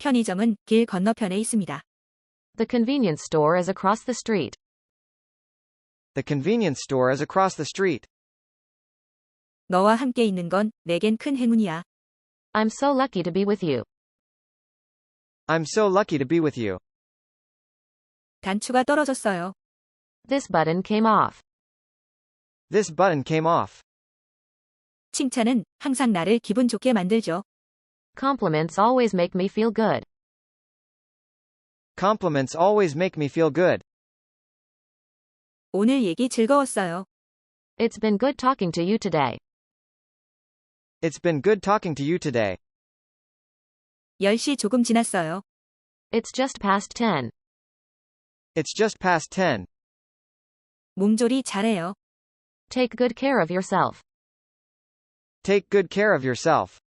편의점은 길 건너편에 있습니다. The convenience store is across the street. The convenience store is across the street. 너와 함께 있는 건 내겐 큰 행운이야. I'm so lucky to be with you. I'm so lucky to be with you. 단추가 떨어졌어요. This button came off. This button came off. 칭찬은 항상 나를 기분 좋게 만들죠. Compliments always make me feel good. Compliments always make me feel good. 오늘 얘기 즐거웠어요. It's been good talking to you today. It's been good talking to you today. 10시 조금 지났어요. It's just past 10. It's just past 10. 몸조리 잘해요. Take good care of yourself. Take good care of yourself.